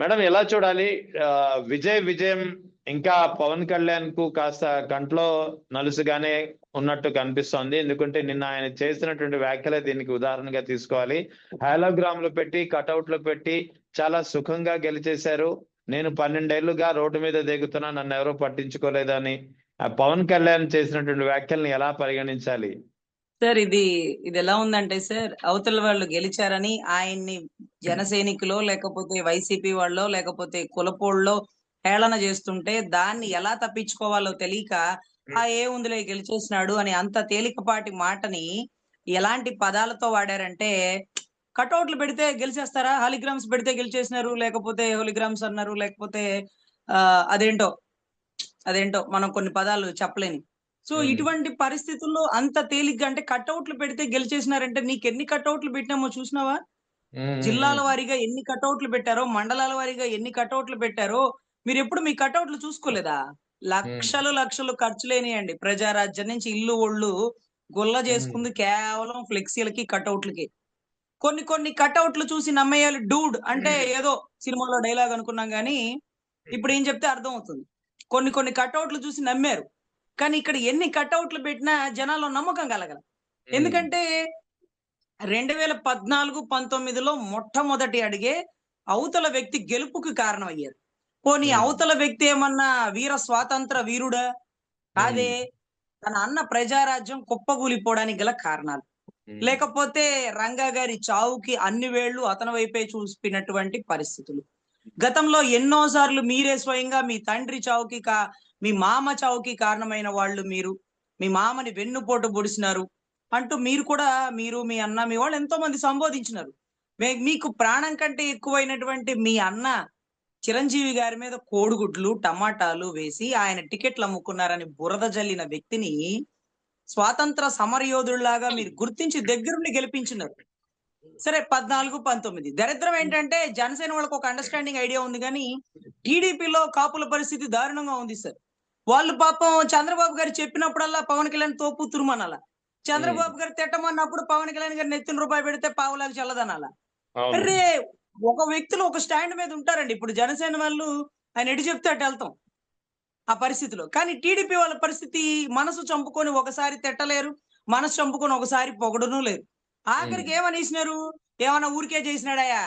Madam ఎలా చూడాలి? విజయం ఇంకా పవన్ కళ్యాణ్ కు కాస్త కంట్లో నలుసుగానే ఉన్నట్టు కనిపిస్తోంది. ఎందుకంటే నిన్న ఆయన చేసినటువంటి వ్యాఖ్యలే దీనికి ఉదాహరణగా తీసుకోవాలి. హలోగ్రామ్లు పెట్టి, కటౌట్లు పెట్టి చాలా సుఖంగా గెలిచేశారు. నేను 12 ఏళ్లుగా రోడ్డు మీద దిగుతున్నా, నన్ను ఎవరూ పట్టించుకోలేదని పవన్ కళ్యాణ్ చేసినటువంటి వ్యాఖ్యల్ని ఎలా పరిగణించాలి? సార్ ఇది ఎలా ఉందంటే సార్, అవతల వాళ్ళు గెలిచారని ఆయన్ని జన సైనికులో లేకపోతే వైసీపీ వాళ్ళో లేకపోతే కులపోళ్ళో హేళన చేస్తుంటే దాన్ని ఎలా తప్పించుకోవాలో తెలియక ఏముందిలే గెలిచేసినాడు అని అంత తేలికపాటి మాటని ఎలాంటి పదాలతో వాడారంటే, కటౌట్లు పెడితే గెలిచేస్తారా, హాలిగ్రామ్స్ పెడితే గెలిచేసినారు, లేకపోతే హోలిగ్రామ్స్ అన్నారు, లేకపోతే ఆ అదేంటో అదేంటో మనం కొన్ని పదాలు చెప్పలేని. సో ఇటువంటి పరిస్థితుల్లో అంత తేలిగ్గా అంటే కటౌట్లు పెడితే గెలిచేసినారంటే నీకెన్ని కటౌట్లు పెట్టినామో చూసినావా? జిల్లాల వారీగా ఎన్ని కటౌట్లు పెట్టారో, మండలాల వారీగా ఎన్ని కటౌట్లు పెట్టారో మీరెప్పుడు మీ కటౌట్లు చూసుకోలేదా? లక్షలు ఖర్చులేనియండి. ప్రజారాజ్యం నుంచి ఇల్లు ఒళ్ళు గొల్ల చేసుకుంది కేవలం ఫ్లెక్సీలకి, కటౌట్లకి. కొన్ని కటౌట్లు చూసి నమ్మేయాలి. డూడ్ అంటే ఏదో సినిమాలో డైలాగ్ అనుకున్నాం గానీ ఇప్పుడు ఏం చెప్తే అర్థం అవుతుంది. కొన్ని కటౌట్లు చూసి నమ్మారు. కానీ ఇక్కడ ఎన్ని కటౌట్లు పెట్టినా జనాల్లో నమ్మకం కలగల. ఎందుకంటే 2014, 19లో మొట్టమొదటి అడిగే అవతల వ్యక్తి గెలుపుకి కారణమయ్యారు. పోనీ అవతల వ్యక్తి ఏమన్నా వీర స్వాతంత్ర వీరుడా? కాదే. తన అన్న ప్రజారాజ్యం కుప్పగూలిపోవడానికి గల కారణాలు. లేకపోతే రంగా గారి చావుకి అన్ని వేళ్లు అతని వైపే చూపినటువంటి పరిస్థితులు. గతంలో ఎన్నో సార్లు మీరే స్వయంగా మీ తండ్రి చావుకి మీ మామ చావుకి కారణమైన వాళ్ళు మీరు. మీ మామని వెన్నుపోటు పొడిచినారు అంటూ మీరు కూడా, మీరు మీ అన్న మీ వాళ్ళు ఎంతో మంది సంబోధించినారు. మీకు ప్రాణం కంటే ఎక్కువైనటువంటి మీ అన్న చిరంజీవి గారి మీద కోడిగుడ్లు, టమాటాలు వేసి ఆయన టికెట్లు అమ్ముకున్నారని బురద జల్లిన వ్యక్తిని స్వాతంత్ర సమరయోధుల్లాగా మీరు గుర్తించి దగ్గరుండి గెలిపించినారు. సరే 14, 19 దరిద్రం ఏంటంటే జనసేన వాళ్ళకి ఒక అండర్స్టాండింగ్ ఐడియా ఉంది కానీ టీడీపీలో కాపుల పరిస్థితి దారుణంగా ఉంది సార్. వాళ్ళు పాపం చంద్రబాబు గారు చెప్పినప్పుడల్లా పవన్ కళ్యాణ్ తోపు తురుమనాల, చంద్రబాబు గారు తిట్టమన్నప్పుడు పవన్ కళ్యాణ్ గారు నెత్తిన రూపాయి పెడితే పావులాగా చల్లదనాల. అరే, ఒక వ్యక్తులు ఒక స్టాండ్ మీద ఉంటారండి. ఇప్పుడు జనసేన వాళ్ళు ఆయన ఎటు చెప్తే అటు వెళ్తాం ఆ పరిస్థితిలో. కానీ టీడీపీ వాళ్ళ పరిస్థితి మనసు చంపుకొని ఒకసారి తిట్టలేరు, మనసు చంపుకొని ఒకసారి పొగడను లేరు. ఆఖరికి ఏమనేసినారు? ఏమన్నా ఊరికే చేసినాడాయా?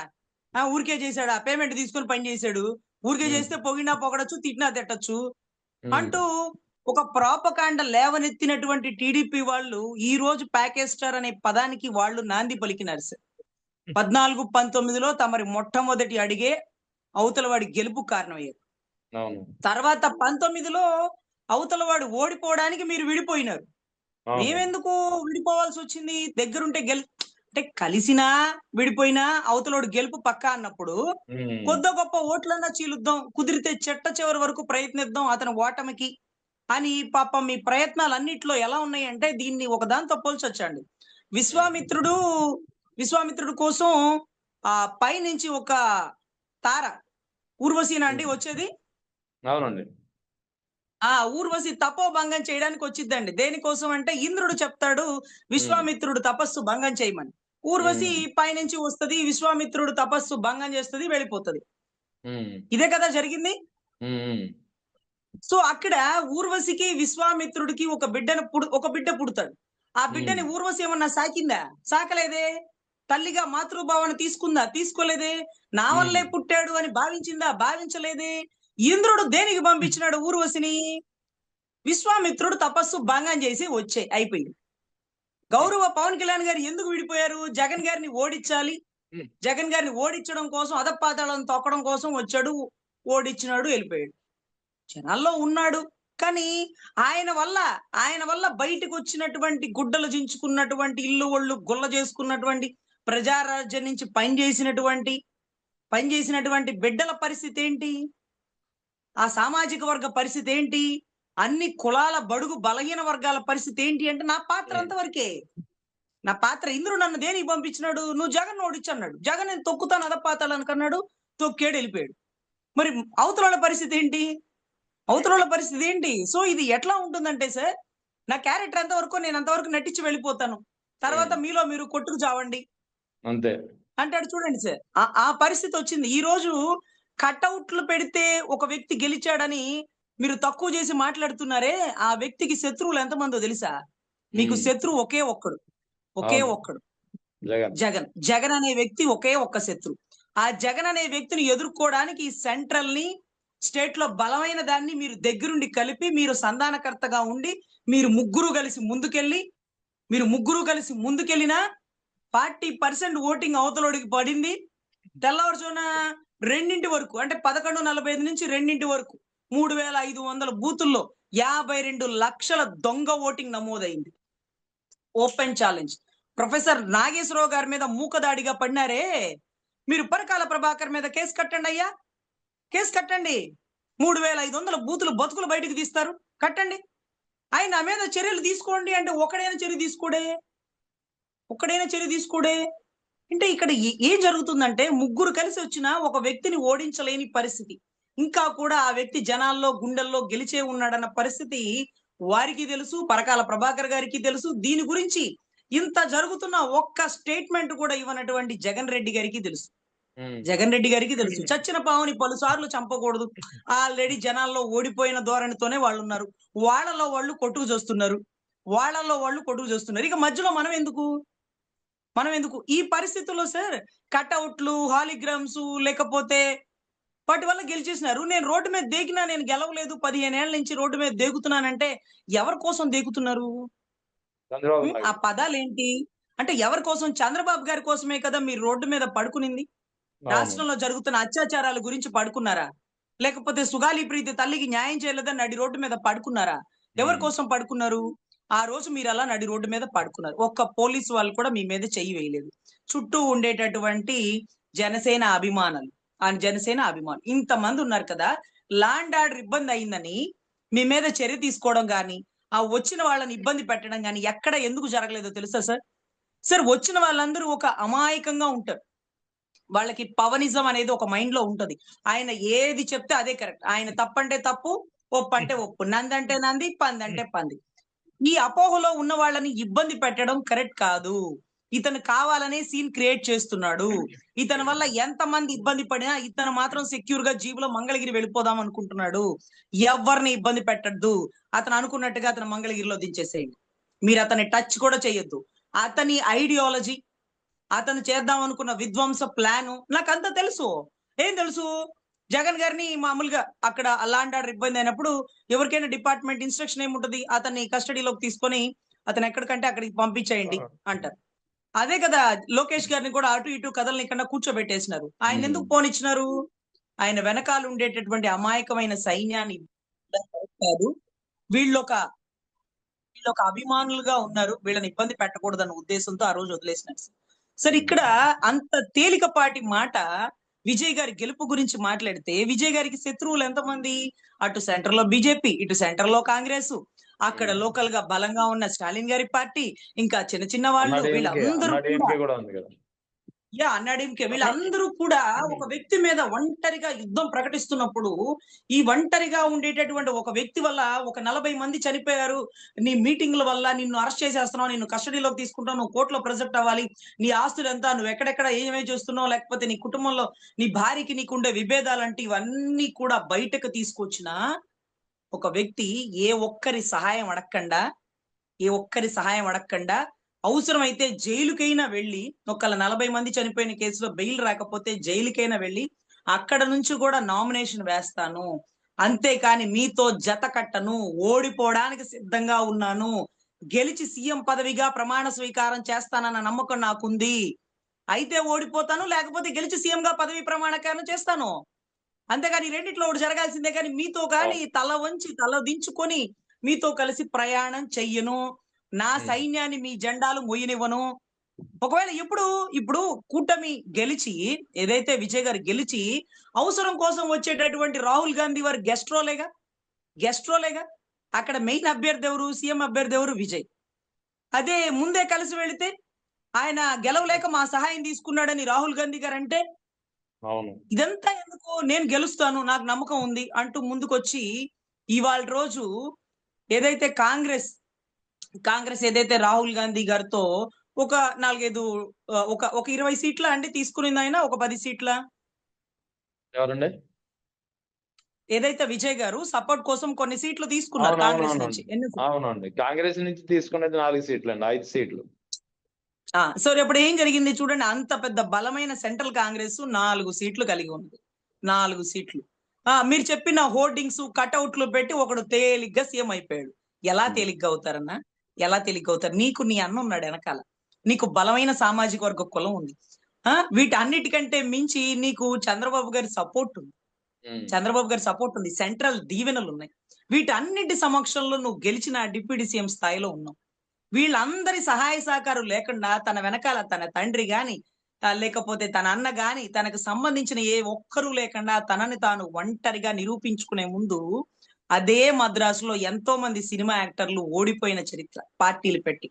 ఊరికే చేశాడా? పేమెంట్ తీసుకొని పని చేశాడు, ఊరికే చేస్తే పొగినా పొగడచ్చు, తిట్టినా తిట్టచ్చు అంటూ ఒక ప్రాపకాండ లేవనెత్తినటువంటి టీడీపీ వాళ్ళు ఈ రోజు ప్యాకేజ్ స్టార్ అనే పదానికి వాళ్ళు నాంది పలికినారు సార్. 14, 19లో తమరి మొట్టమొదటి అడిగే అవతల వాడి గెలుపు కారణమయ్యారు. తర్వాత 19లో అవతల వాడు ఓడిపోవడానికి మీరు విడిపోయినారు. మేమెందుకు విడిపోవాల్సి వచ్చింది? దగ్గరుంటే అంటే కలిసినా విడిపోయినా అవతలోడు గెలుపు పక్కా అన్నప్పుడు కొద్ది గొప్ప ఓట్లన్నా చీలుద్దాం, కుదిరితే చెట్ట చివరి వరకు ప్రయత్నిద్దాం అతని ఓటమికి అని. పాపం మీ ప్రయత్నాలు అన్నిట్లో ఎలా ఉన్నాయి అంటే దీన్ని ఒకదాంతో పోల్చొచ్చండి. విశ్వామిత్రుడు కోసం పైనుంచి ఒక తార ఊర్వశీన అండి వచ్చేది. అవునండి. ఊర్వశి తపోభంగం చేయడానికి వచ్చిద్దండి. దేనికోసం అంటే ఇంద్రుడు చెప్తాడు విశ్వామిత్రుడు తపస్సు భంగం చేయమని. ఊర్వశి పైనుంచి వస్తది, విశ్వామిత్రుడు తపస్సు భంగం చేస్తుంది, వెళ్ళిపోతుంది. ఇదే కదా జరిగింది. సో అక్కడ ఊర్వశికి విశ్వామిత్రుడికి ఒక బిడ్డ పుడతాడు. ఆ బిడ్డని ఊర్వశి ఏమన్నా సాకిందా? సాకలేదే. తల్లిగా మాతృభావన తీసుకుందా? తీసుకోలేదే. నా వల్లే పుట్టాడు అని భావించిందా? భావించలేదే. ఇంద్రుడు దేనికి పంపించినాడు ఊర్వశిని? విశ్వామిత్రుడు తపస్సు భంగం చేసి అయిపోయింది. గౌరవ పవన్ కళ్యాణ్ గారు ఎందుకు విడిపోయారు? జగన్ గారిని ఓడించాలి, జగన్ గారిని ఓడించడం కోసం అధపాతాళం తొక్కడం కోసం వచ్చాడు, ఓడించినాడు, వెళ్ళిపోయాడు. జనాల్లో ఉన్నాడు. కానీ ఆయన వల్ల బయటకు వచ్చినటువంటి గుడ్డలు చించుకున్నటువంటి, ఇల్లు ఒళ్ళు గుల్ల చేసుకున్నటువంటి, ప్రజారాజ్యం నుంచి పనిచేసినటువంటి బిడ్డల పరిస్థితి ఏంటి? ఆ సామాజిక వర్గ పరిస్థితి ఏంటి? అన్ని కులాల బడుగు బలహీన వర్గాల పరిస్థితి ఏంటి అంటే నా పాత్ర అంతవరకే. నా పాత్ర ఇంద్రుడు నన్ను దేనికి పంపించినాడు? నువ్వు జగన్ ఓడించన్నాడు. జగన్ నేను తొక్కుతాను అధపాతాళానికి అన్నాడు, తొక్కేడు, వెళ్ళిపోయాడు. మరి అవతల పరిస్థితి ఏంటి? సో ఇది ఎట్లా ఉంటుందంటే సార్, నా క్యారెక్టర్ ఎంతవరకు నేను అంతవరకు నటించి వెళ్ళిపోతాను, తర్వాత మీలో మీరు కొట్టుకు చావండి అంతే అంటాడు. చూడండి సార్, ఆ పరిస్థితి వచ్చింది. ఈ రోజు కటౌట్లు పెడితే ఒక వ్యక్తి గెలిచాడని మీరు తక్కువ చేసి మాట్లాడుతున్నారే, ఆ వ్యక్తికి శత్రువులు ఎంతమందో తెలుసా? మీకు శత్రువు ఒకే ఒక్కడు. ఒకే అవును. ఒక్కడు. జగన్. జగన్. జగన్ అనే వ్యక్తి ఒకే ఒక్క శత్రువు. ఆ జగన్ అనే వ్యక్తిని ఎదుర్కోవడానికి సెంట్రల్ ని, స్టేట్ లో బలమైన దాన్ని మీరు దగ్గరుండి కలిపి, మీరు సంధానకర్తగా ఉండి, మీరు ముగ్గురు కలిసి ముందుకెళ్ళినా 40% ఓటింగ్ అవతలోడికి పడింది. తెల్లవారుజామున 2 వరకు, అంటే 11:45 నుంచి 2 వరకు 3500 బూతుల్లో 52 లక్షల దొంగ ఓటింగ్ నమోదైంది. Open challenge. ప్రొఫెసర్ నాగేశ్వరరావు గారి మీద మూకదాడిగా పడినారే, మీరు పరకాల ప్రభాకర్ మీద కేసు కట్టండి అయ్యా, కేసు కట్టండి. 3500 బూతులు బతుకులు బయటకు తీస్తారు, కట్టండి. ఆయన మీద చర్యలు తీసుకోండి అంటే ఒక్కడైనా చర్య తీసుకోడే. అంటే ఇక్కడ ఏం జరుగుతుందంటే, ముగ్గురు కలిసి వచ్చిన ఒక వ్యక్తిని ఓడించలేని పరిస్థితి. ఇంకా కూడా ఆ వ్యక్తి జనాల్లో, గుండెల్లో గెలిచే ఉన్నాడన్న పరిస్థితి వారికి తెలుసు, పరకాల ప్రభాకర్ గారికి తెలుసు. దీని గురించి ఇంత జరుగుతున్న ఒక్క స్టేట్మెంట్ కూడా ఇవ్వనటువంటి జగన్ రెడ్డి గారికి తెలుసు. చచ్చిన పావుని పలుసార్లు చంపకూడదు. ఆల్రెడీ జనాల్లో ఓడిపోయిన ధోరణితోనే వాళ్ళు ఉన్నారు. వాళ్ళలో వాళ్ళు కొట్టుకు చూస్తున్నారు. ఇక మధ్యలో మనం ఎందుకు ఈ పరిస్థితుల్లో సార్? కట్అవుట్లు, హాలిగ్రామ్స్ లేకపోతే వాటి వల్ల గెలిచేసినారు. నేను రోడ్డు మీద దేకినా నేను గెలవలేదు, 15 ఏళ్ల నుంచి రోడ్డు మీద దేకుతున్నానంటే ఎవరి కోసం దేకుతున్నారు? ఆ పదాలేంటి? అంటే ఎవరి కోసం? చంద్రబాబు గారి కోసమే కదా మీరు రోడ్డు మీద పడుకునింది. రాష్ట్రంలో జరుగుతున్న అత్యాచారాల గురించి పడుకున్నారా? లేకపోతే సుగాలి ప్రీతి తల్లికి న్యాయం చేయలేదని నడి రోడ్డు మీద పడుకున్నారా? ఎవరి కోసం పడుకున్నారు? ఆ రోజు మీరు అలా నడి రోడ్డు మీద పడుకున్నారు. ఒక్క పోలీసు వాళ్ళు కూడా మీ మీద చెయ్యి వేయలేదు. చుట్టూ ఉండేటటువంటి జనసేన అభిమానులు ఇంతమంది ఉన్నారు కదా, ల్యాండ్ ఆర్డర్ ఇబ్బంది అయిందని మీ మీద చర్య తీసుకోవడం గాని, ఆ వచ్చిన వాళ్ళని ఇబ్బంది పెట్టడం గాని ఎక్కడ ఎందుకు జరగలేదో తెలుసా సార్? వచ్చిన వాళ్ళందరూ ఒక అమాయకంగా ఉంటారు. వాళ్ళకి పవనిజం అనేది ఒక మైండ్ లో ఉంటది. ఆయన ఏది చెప్తే అదే కరెక్ట్. ఆయన తప్పంటే తప్పు, ఒప్పు అంటే ఒప్పు, నందంటే నంది, పందంటే పంది. ఈ అపోహలో ఉన్న వాళ్ళని ఇబ్బంది పెట్టడం కరెక్ట్ కాదు. ఇతను కావాలనే సీన్ క్రియేట్ చేస్తున్నాడు. ఇతని వల్ల ఎంత మంది ఇబ్బంది పడినా ఇతను మాత్రం సెక్యూర్ గా జీబులో మంగళగిరి వెళ్ళిపోదాం అనుకుంటున్నాడు. ఎవరిని ఇబ్బంది పెట్టద్దు. అతను అనుకున్నట్టుగా అతను మంగళగిరిలో దించేసేయండి. మీరు అతన్ని టచ్ కూడా చేయొద్దు. అతని ఐడియాలజీ, అతను చేద్దాం అనుకున్న విధ్వంస ప్లాను నాకంతా తెలుసు. ఏం తెలుసు? జగన్ గారిని మామూలుగా అక్కడ ల్యాండ్ ఆర్డర్ ఇబ్బంది అయినప్పుడు ఎవరికైనా డిపార్ట్మెంట్ ఇన్స్ట్రక్షన్ ఏముంటది? అతన్ని కస్టడీలోకి తీసుకొని అతను ఎక్కడికంటే అక్కడికి పంపించేయండి అంటారు. అదే కదా, లోకేష్ గారిని కూడా అటు ఇటు కదలనికన్నా కూర్చోబెట్టేసినారు. ఆయన ఎందుకు పోనిచ్చినారు? ఆయన వెనకాల ఉండేటటువంటి అమాయకమైన సైన్యాన్ని కాదు, వీళ్ళొక అభిమానులుగా ఉన్నారు, వీళ్ళని ఇబ్బంది పెట్టకూడదన్న ఉద్దేశంతో ఆ రోజు వదిలేసినారు. సరే, ఇక్కడ అంత తేలికపాటి మాట విజయ్ గారి గెలుపు గురించి మాట్లాడితే, విజయ్ గారికి శత్రువులు ఎంతమంది? అటు సెంటర్ లో బీజేపీ, ఇటు సెంటర్ లో కాంగ్రెస్, అక్కడ లోకల్ గా బలంగా ఉన్న స్టాలిన్ గారి పార్టీ, ఇంకా చిన్న వాళ్ళు, వీళ్ళందరూ వీళ్ళందరూ కూడా ఒక వ్యక్తి మీద ఒంటరిగా యుద్ధం ప్రకటిస్తున్నప్పుడు, ఈ ఒంటరిగా ఉండేటటువంటి ఒక వ్యక్తి వల్ల ఒక 40 మంది చనిపోయారు, నీ మీటింగ్ల వల్ల నిన్ను అరెస్ట్ చేసేస్తున్నావు, నిన్ను కస్టడీలోకి తీసుకుంటావు, నువ్వు కోర్టులో ప్రొజెక్ట్ అవ్వాలి, నీ ఆస్తులు ఎంత, నువ్వు ఎక్కడెక్కడ ఏమేమి చేస్తున్నావు, లేకపోతే నీ కుటుంబంలో నీ భార్యకి నీకుండే విభేదాలంటే ఇవన్నీ కూడా బయటకు తీసుకొచ్చిన ఒక వ్యక్తి ఏ ఒక్కరి సహాయం అడగకుండా అవసరమైతే జైలుకైనా వెళ్ళి, ఒకళ్ళ 40 మంది చనిపోయిన కేసులో బెయిల్ రాకపోతే జైలుకైనా వెళ్ళి అక్కడ నుంచి కూడా నామినేషన్ వేస్తాను, అంతేకాని మీతో జత కట్టను, ఓడిపోవడానికి సిద్ధంగా ఉన్నాను, గెలిచి సీఎం పదవిగా ప్రమాణ స్వీకారం చేస్తానన్న నమ్మకం నాకుంది, అయితే ఓడిపోతాను, లేకపోతే గెలిచి సీఎం గా పదవి ప్రమాణీకరణ చేస్తాను, అంతేగాని రెండిట్లో ఒకటి జరగాల్సిందే. కానీ మీతో కానీ తల వంచి తల దించుకొని మీతో కలిసి ప్రయాణం చెయ్యను, నా సైన్యాన్ని మీ జెండాలు మొయ్యనివ్వను. ఒకవేళ ఇప్పుడు కూటమి గెలిచి, ఏదైతే విజయ్ గారు గెలిచి అవసరం కోసం వచ్చేటటువంటి రాహుల్ గాంధీ వారు గెస్ట్ రోలేగా అక్కడ మెయిన్ అభ్యర్థి ఎవరు? సీఎం అభ్యర్థి ఎవరు? విజయ్. అదే ముందే కలిసి వెళితే ఆయన గెలవలేక మా సహాయం తీసుకున్నాడని రాహుల్ గాంధీ గారు అంటే, ఇదంతా ఎందుకు? నేను గెలుస్తాను, నాకు నమ్మకం ఉంది అంటూ ముందుకొచ్చి ఇవాళ రోజు ఏదైతే కాంగ్రెస్ ఏదైతే రాహుల్ గాంధీ గారితో ఒక 4-5 ఒక 20 సీట్ల అండి తీసుకునింది ఆయన, ఒక 10 సీట్ల ఎవరండి? ఏదైతే విజయ్ గారు సపోర్ట్ కోసం కొన్ని సీట్లు తీసుకున్నారు కాంగ్రెస్ నుంచి. అవునండి. కాంగ్రెస్ నుంచి తీసుకునేది 4 సీట్లండి, 5 సీట్లు. సో ఇప్పుడు ఏం జరిగింది చూడండి, అంత పెద్ద బలమైన సెంట్రల్ కాంగ్రెస్ 4 సీట్లు కలిగి ఉంది. 4 సీట్లు. మీరు చెప్పిన హోర్డింగ్స్ కట్అవుట్లు పెట్టి ఒకడు తేలిగ్గా సీఎం అయిపోయాడు. ఎలా తేలిగ్గా అవుతారన్నా? ఎలా తేలిగ్గా అవుతారు? నీకు నీ అన్న ఉన్నాడు వెనకాల, నీకు బలమైన సామాజిక వర్గ కులం ఉంది. వీటన్నిటికంటే మించి నీకు చంద్రబాబు గారి సపోర్ట్ ఉంది. చంద్రబాబు గారి సపోర్ట్ ఉంది, సెంట్రల్ దీవెనలు ఉన్నాయి. వీటన్నిటి సమక్షంలో నువ్వు గెలిచిన డిప్యూటీ సీఎం స్థాయిలో ఉన్నావు. వీళ్ళందరి సహాయ సహకారం లేకుండా తన వెనకాల తన తండ్రి గాని లేకపోతే తన అన్న గాని తనకు సంబంధించిన ఏ ఒక్కరూ లేకుండా తనని తాను ఒంటరిగా నిరూపించుకునే ముందు అదే మద్రాసులో ఎంతో మంది సినిమా యాక్టర్లు ఓడిపోయిన చరిత్ర పార్టీలు పెట్టి.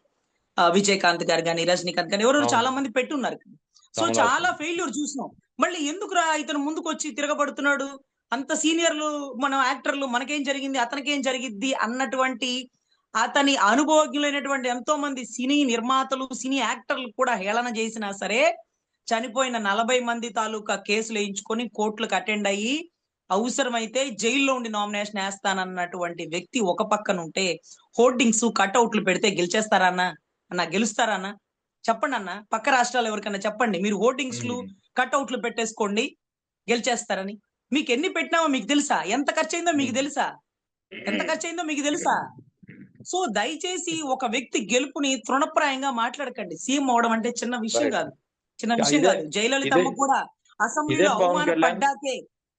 విజయకాంత్ గారు గాని, రజనీకాంత్ గాని, ఎవరు చాలా మంది పెట్టున్నారు. సో చాలా ఫెయిల్యూర్ చూసినాం. మళ్ళీ ఎందుకురా ఇతను ముందుకు వచ్చి తిరగబడుతున్నాడు? అంత సీనియర్లు మన యాక్టర్లు, మనకేం జరిగింది అతనికేం జరిగిద్ది అన్నటువంటి అతని అనుభవజ్ఞులైనటువంటి ఎంతో మంది సినీ నిర్మాతలు, సినీ యాక్టర్లు కూడా హేళన చేసినా సరే చనిపోయిన 40 మంది తాలూకా కేసులు వేయించుకొని కోర్టులకు అటెండ్ అయ్యి అవసరమైతే జైల్లో ఉండి నామినేషన్ వేస్తానన్నటువంటి వ్యక్తి ఒక పక్కన ఉంటే హోర్డింగ్స్ కట్అవుట్లు పెడితే గెలిచేస్తారా అన్న గెలుస్తారా అన్న? చెప్పండి అన్న. పక్క రాష్ట్రాలు ఎవరికన్నా చెప్పండి, మీరు హోర్డింగ్స్లు కట్అవుట్లు పెట్టేసుకోండి గెలిచేస్తారని. మీకు ఎన్ని పెట్టినామో మీకు తెలుసా? ఎంత ఖర్చు అయిందో మీకు తెలుసా? ఎంత ఖర్చు అయిందో మీకు తెలుసా? సో దయచేసి ఒక వ్యక్తి గెలుపుని తృణప్రాయంగా మాట్లాడకండి. సీఎం అవడం అంటే చిన్న విషయం కాదు, చిన్న విషయం కాదు. జయలలితమ్మ కూడా అసెంబ్లీలో అవమానపడ్డాకే